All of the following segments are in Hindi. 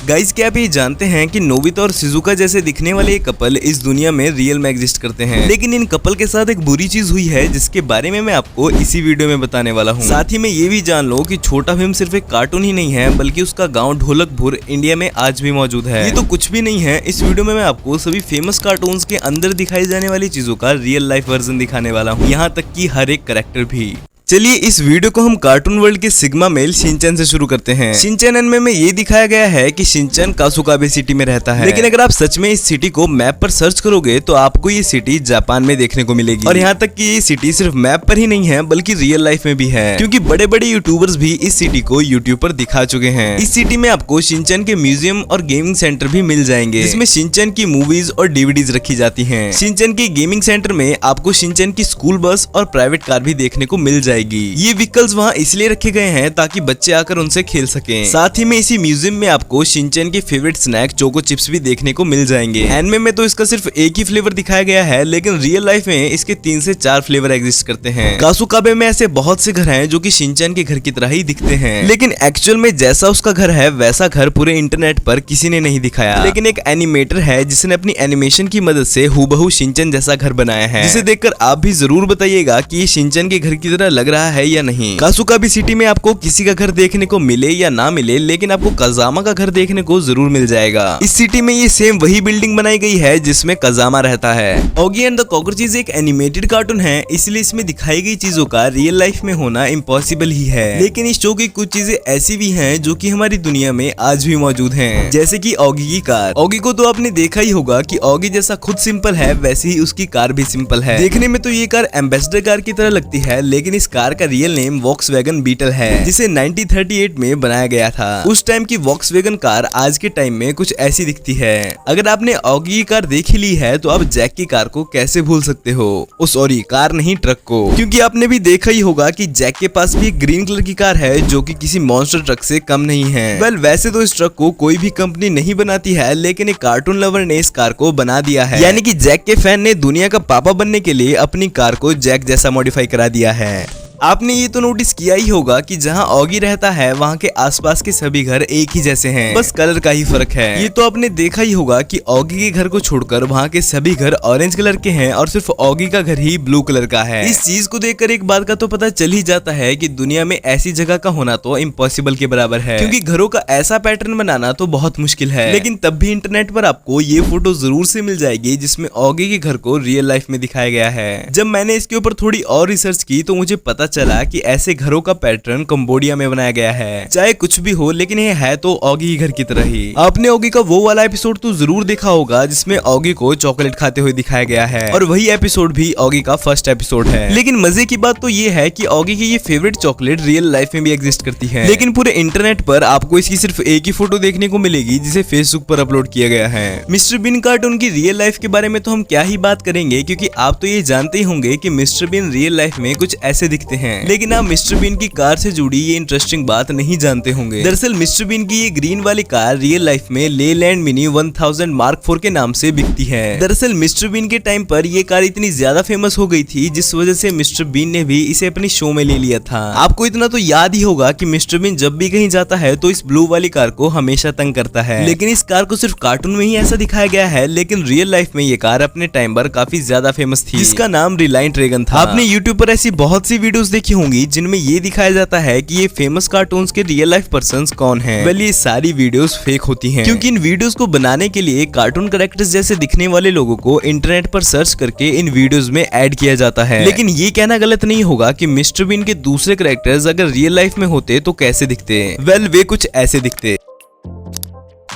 गाइस, क्या आप ये जानते हैं कि नोबिता और शिजुका जैसे दिखने वाले ये कपल इस दुनिया में रियल में एग्जिस्ट करते हैं, लेकिन इन कपल के साथ एक बुरी चीज हुई है जिसके बारे में मैं आपको इसी वीडियो में बताने वाला हूँ। साथ ही में ये भी जान लो कि छोटा भीम सिर्फ एक कार्टून ही नहीं है, बल्कि उसका गाँव ढोलकपुर इंडिया में आज भी मौजूद है। ये तो कुछ भी नहीं है, इस वीडियो में मैं आपको सभी फेमस कार्टून्स के अंदर दिखाई जाने वाली चीजों का रियल लाइफ वर्जन दिखाने वाला हूँ, यहाँ तक कि हर एक कैरेक्टर भी। चलिए इस वीडियो को हम कार्टून वर्ल्ड के सिग्मा मेल शिनचैन से शुरू करते हैं। शिनचैन एनिमे में ये दिखाया गया है कि शिनचैन कासुकाबे सिटी में रहता है, लेकिन अगर आप सच में इस सिटी को मैप पर सर्च करोगे तो आपको ये सिटी जापान में देखने को मिलेगी। और यहाँ तक कि ये सिटी सिर्फ मैप पर ही नहीं है बल्कि रियल लाइफ में भी है, क्योंकि बड़े बड़े यूट्यूबर्स भी इस सिटी को यूट्यूब पर दिखा चुके हैं। इस सिटी में आपको शिनचैन के म्यूजियम और गेमिंग सेंटर भी मिल जाएंगे, जिसमें शिनचैन की मूवीज और डीवीडीज रखी जाती है। शिनचैन के गेमिंग सेंटर में आपको शिनचैन की स्कूल बस और प्राइवेट कार भी देखने को मिल जाएगी। ये वहाँ इसलिए रखे गए हैं ताकि बच्चे आकर उनसे खेल सकें। साथ ही में इसी म्यूजियम में आपको शिनचैन के फेवरेट स्नैक चोको चिप्स भी देखने को मिल जाएंगे। एनिमे में तो इसका सिर्फ एक ही फ्लेवर दिखाया गया है, लेकिन रियल लाइफ में इसके 3 से 4 फ्लेवर एग्जिस्ट करते हैं। कासुकाबे में ऐसे बहुत से घर हैं जो कि शिनचैन के घर की तरह ही दिखते हैं, लेकिन एक्चुअल में जैसा उसका घर है वैसा घर पूरे इंटरनेट पर किसी ने नहीं दिखाया। लेकिन एक एनिमेटर है जिसने अपनी एनिमेशन की मदद से हूबहू शिनचैन जैसा घर बनाया है, जिसे देखकर आप भी जरूर बताइएगा कि ये शिनचैन के घर की तरह लग रहा है या नहीं। कासुकाबे सिटी में आपको किसी का घर देखने को मिले या ना मिले, लेकिन आपको कजामा का घर देखने को जरूर मिल जाएगा। इस सिटी में ये सेम वही बिल्डिंग बनाई गई है जिसमें कजामा रहता है। ऑगी एंड द कॉकरोचेस एक एनिमेटेड कार्टून है, इसलिए इसमें दिखाई गई चीजों का रियल लाइफ में होना इम्पॉसिबल ही है। लेकिन इस शो की कुछ चीजें ऐसी भी हैं जो कि हमारी दुनिया में आज भी मौजूद हैं, जैसे कि ऑगी की कार। ऑगी को तो आपने देखा ही होगा कि ऑगी जैसा खुद सिंपल है, वैसे ही उसकी कार भी सिंपल है। देखने में तो ये कार एम्बेसडर कार की तरह लगती है, लेकिन इस कार का रियल नेम वॉक्सवैगन बीटल है, जिसे 1938 में बनाया गया था। उस टाइम की वॉक्सवैगन कार आज के टाइम में कुछ ऐसी दिखती है। अगर आपने ऑगी की कार देख ली है तो आप जैक की कार को कैसे भूल सकते हो? सॉरी, कार नहीं, ट्रक को, क्योंकि आपने भी देखा ही होगा कि जैक के पास भी एक ग्रीन कलर की कार है जो कि किसी मॉन्स्टर ट्रक से कम नहीं है। वैसे तो इस ट्रक को कोई भी कंपनी नहीं बनाती है, लेकिन एक कार्टून लवर ने इस कार को बना दिया है, यानी कि जैक के फैन ने दुनिया का पापा बनने के लिए अपनी कार को जैक जैसा मॉडिफाई करा दिया है। आपने ये तो नोटिस किया ही होगा कि जहाँ ऑगी रहता है वहाँ के आसपास के सभी घर एक ही जैसे हैं, बस कलर का ही फर्क है। ये तो आपने देखा ही होगा कि ऑगी के घर को छोड़कर वहाँ के सभी घर ऑरेंज कलर के हैं और सिर्फ ऑगी का घर ही ब्लू कलर का है। इस चीज को देखकर एक बात का तो पता चल ही जाता है कि दुनिया में ऐसी जगह का होना तो इम्पॉसिबल के बराबर है, क्योंकि घरों का ऐसा पैटर्न बनाना तो बहुत मुश्किल है। लेकिन तब भी इंटरनेट पर आपको ये फोटो जरूर से मिल जाएगी जिसमें ऑगी के घर को रियल लाइफ में दिखाया गया है। जब मैंने इसके ऊपर थोड़ी और रिसर्च की तो मुझे पता चला कि ऐसे घरों का पैटर्न कंबोडिया में बनाया गया है। चाहे कुछ भी हो, लेकिन ये है तो ऑगी के घर की तरह ही। आपने ऑगी का वो वाला एपिसोड तो जरूर देखा होगा जिसमें ऑगी को चॉकलेट खाते हुए दिखाया गया है, और वही एपिसोड भी ऑगी का फर्स्ट एपिसोड है। लेकिन मजे की बात तो ये है कि ऑगी की ये फेवरेट चॉकलेट रियल लाइफ में भी एग्जिस्ट करती है, लेकिन पूरे इंटरनेट पर आपको इसकी सिर्फ एक ही फोटो देखने को मिलेगी जिसे फेसबुक पर अपलोड किया गया है। मिस्टर बीन कार्टून की रियल लाइफ के बारे में तो हम क्या ही बात करेंगे, क्योंकि आप तो ये जानते ही होंगे कि मिस्टर बीन रियल लाइफ में कुछ ऐसे दिखते हैं, लेकिन आप मिस्टर बीन की कार से जुड़ी ये इंटरेस्टिंग बात नहीं जानते होंगे। दरअसल मिस्टर बीन की ये ग्रीन वाली कार रियल लाइफ में लेलैंड मिनी 1000 मार्क 4 के नाम से बिकती है। दरअसल मिस्टर बीन के टाइम पर ये कार इतनी ज्यादा फेमस हो गई थी, जिस वजह से मिस्टर बीन ने भी इसे अपनी शो में ले लिया था। आपको इतना तो याद ही होगा कि मिस्टर बीन जब भी कहीं जाता है तो इस ब्लू वाली कार को हमेशा तंग करता है, लेकिन इस कार को सिर्फ कार्टून में ही ऐसा दिखाया गया है, लेकिन रियल लाइफ में ये कार अपने टाइम पर काफी ज्यादा फेमस थी, जिसका नाम रिलायंट ड्रैगन था। आपने यूट्यूब पर ऐसी बहुत सी वीडियोस देखी होंगी जिनमें ये दिखाया जाता है कि ये फेमस कार्टून्स के रियल लाइफ पर्संस कौन हैं। वेल, ये सारी वीडियोस फेक होती हैं, क्योंकि इन वीडियोस को बनाने के लिए कार्टून कैरेक्टर्स जैसे दिखने वाले लोगों को इंटरनेट पर सर्च करके इन वीडियोस में ऐड किया जाता है। लेकिन ये कहना गलत नहीं होगा कि मिस्टर बीन के दूसरे कैरेक्टर्स अगर रियल लाइफ में होते तो कैसे दिखते। वेल, वे कुछ ऐसे दिखते।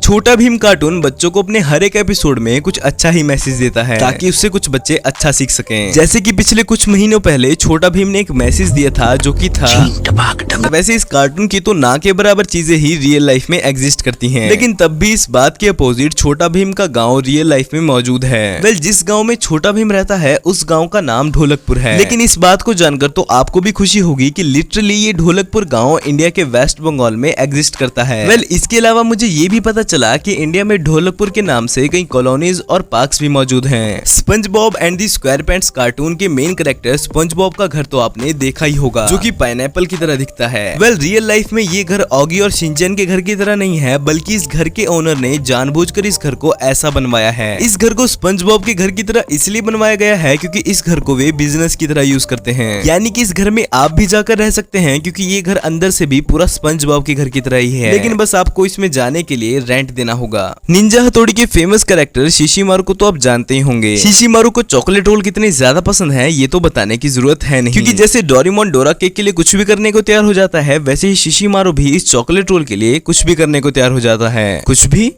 छोटा भीम कार्टून बच्चों को अपने हर एक एपिसोड में कुछ अच्छा ही मैसेज देता है, ताकि उससे कुछ बच्चे अच्छा सीख सकें। जैसे कि पिछले कुछ महीनों पहले छोटा भीम ने एक मैसेज दिया था जो कि था, वैसे इस कार्टून की तो ना के बराबर चीजें ही रियल लाइफ में एग्जिस्ट करती हैं, लेकिन तब भी इस बात के अपोजिट छोटा भीम का गांव रियल लाइफ में मौजूद है। वेल, जिस गांव में छोटा भीम रहता है उस गांव का नाम ढोलकपुर है, लेकिन इस बात को जानकर तो आपको भी खुशी होगी कि लिटरली ये ढोलकपुर गाँव इंडिया के वेस्ट बंगाल में एग्जिस्ट करता है। वेल, इसके अलावा मुझे ये भी पता चला चला कि इंडिया में ढोलकपुर के नाम से कई कॉलोनीज और पार्क्स भी मौजूद हैं। Sponge Bob and the square pants cartoon के मेन कैरेक्टर स्पंज बॉब का घर तो आपने देखा ही होगा, जो कि पाइनएप्पल की तरह दिखता है। वेल रियल लाइफ में ये घर ऑगी और शिनचैन के घर की तरह नहीं है, बल्कि इस घर के ओनर ने जानबूझकर इस घर को ऐसा बनवाया है। इस घर को स्पंज बॉब के घर की तरह इसलिए बनवाया गया है क्योंकि इस घर को वे बिजनेस की तरह यूज करते हैं, यानी कि इस घर में आप भी जाकर रह सकते हैं क्योंकि ये घर अंदर से भी पूरा स्पंज बॉब के घर की तरह ही है, लेकिन बस आपको इसमें जाने के लिए रेंट देना होगा। निंजा हथौड़ी के फेमस कैरेक्टर शिशिमारू को तो आप जानते ही होंगे। शिशिमारू को चॉकलेट रोल कितने ज्यादा पसंद है ये तो बताने की जरूरत है नहीं, क्योंकि जैसे डोरेमोन डोरा केक के लिए कुछ भी करने को तैयार हो जाता है, वैसे ही शिशिमारू भी इस चॉकलेट रोल के लिए कुछ भी करने को तैयार हो जाता है। कुछ भी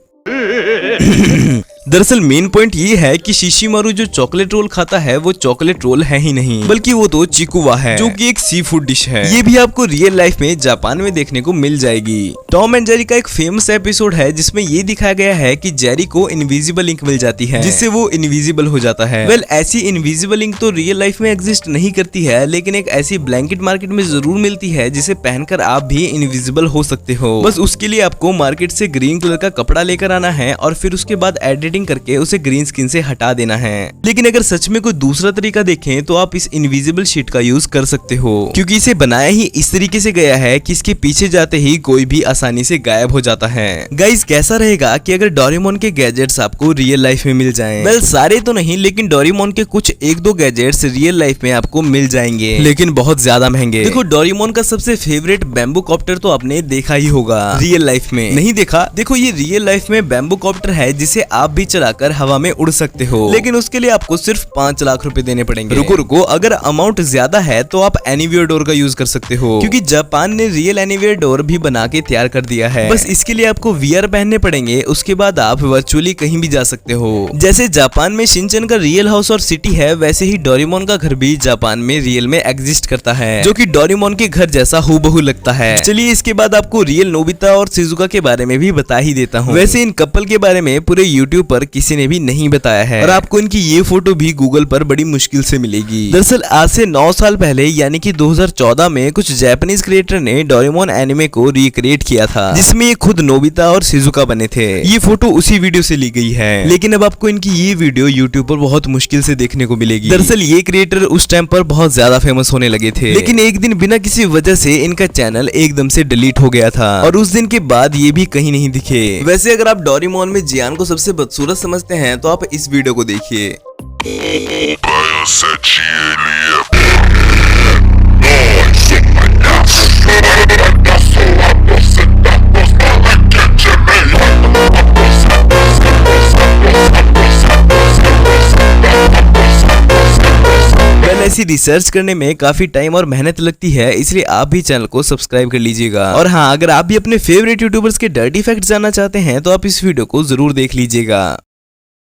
दरअसल मेन पॉइंट ये है कि शिशिमारू जो चॉकलेट रोल खाता है वो चॉकलेट रोल है ही नहीं, बल्कि वो तो चिकुवा है, जो कि एक सी फूड डिश है। ये भी आपको रियल लाइफ में जापान में देखने को मिल जाएगी। टॉम एंड जेरी का एक फेमस एपिसोड है जिसमें ये दिखाया गया है कि जेरी को इनविजिबल इंक मिल जाती है, जिससे वो इनविजिबल हो जाता है। वेल ऐसी इनविजिबल इंक तो रियल लाइफ में एग्जिस्ट नहीं करती है, लेकिन एक ऐसी ब्लैंकेट मार्केट में जरूर मिलती है जिसे पहनकर आप भी इनविजिबल हो सकते हो। बस उसके लिए आपको मार्केट से ग्रीन कलर का कपड़ा लेकर आना है और फिर उसके बाद एडिटिंग करके उसे ग्रीन स्किन से हटा देना है। लेकिन अगर सच में कोई दूसरा तरीका देखें तो आप इस इनविजिबल शीट का यूज कर सकते हो, क्योंकि इसे बनाया ही इस तरीके से गया है कि इसके पीछे जाते ही कोई भी आसानी से गायब हो जाता है। गाइस कैसा रहेगा कि अगर डोरेमोन के गैजेट्स आपको रियल लाइफ में मिल जाएं? वेल सारे तो नहीं, लेकिन डोरेमोन के कुछ एक दो गैजेट्स रियल लाइफ में आपको मिल जाएंगे, लेकिन बहुत ज्यादा महंगे। देखो डोरेमोन का सबसे फेवरेट बैम्बू कॉप्टर तो आपने देखा ही होगा रियल लाइफ में। नहीं देखा? देखो ये रियल लाइफ में बैम्बू कॉप्टर है जिसे आप भी चलाकर हवा में उड़ सकते हो, लेकिन उसके लिए आपको सिर्फ 5 लाख रुपए देने पड़ेंगे। रुको अगर अमाउंट ज्यादा है तो आप एनीवेयर डोर का यूज कर सकते हो, क्योंकि जापान ने रियल एनीवेयर डोर भी बना के तैयार कर दिया है। बस इसके लिए आपको वीआर पहनने पड़ेंगे, उसके बाद आप वर्चुअली कहीं भी जा सकते हो। जैसे जापान में शिनचैन का रियल हाउस और सिटी है, वैसे ही डोरेमोन का घर भी जापान में रियल में एग्जिस्ट करता है, जो कि डोरेमोन के घर जैसा हूबहू लगता है। चलिए इसके बाद आपको रियल नोबिता और शिजुका के बारे में भी बता ही देता हूँ। वैसे इन कपल के बारे में पूरे यूट्यूब पर किसी ने भी नहीं बताया है, और आपको इनकी ये फोटो भी गूगल पर बड़ी मुश्किल से मिलेगी। दरअसल आज से 9 साल पहले यानी कि 2014 में कुछ जापानीज क्रिएटर ने डोरेमोन एनिमे को रिक्रिएट किया था, जिसमें ये खुद नोबिता और शिजुका बने थे। ये फोटो उसी वीडियो से ली गई है, लेकिन अब आपको इनकी ये वीडियो यूट्यूब पर बहुत मुश्किल से देखने को मिलेगी। दरअसल ये क्रिएटर उस टाइम पर बहुत ज्यादा फेमस होने लगे थे, लेकिन एक दिन बिना किसी वजह से इनका चैनल एकदम से डिलीट हो गया था, और उस दिन के बाद ये भी कहीं नहीं दिखे। वैसे अगर आप डोरेमोन में जियान को सबसे बदसूरत समझते हैं तो आप इस वीडियो को देखिए। ऐसी रिसर्च करने में काफी टाइम और मेहनत लगती है, इसलिए आप भी चैनल को सब्सक्राइब कर लीजिएगा। और हाँ, अगर आप भी अपने फेवरेट यूट्यूबर्स के डर्टी फैक्ट जानना चाहते हैं तो आप इस वीडियो को जरूर देख लीजिएगा।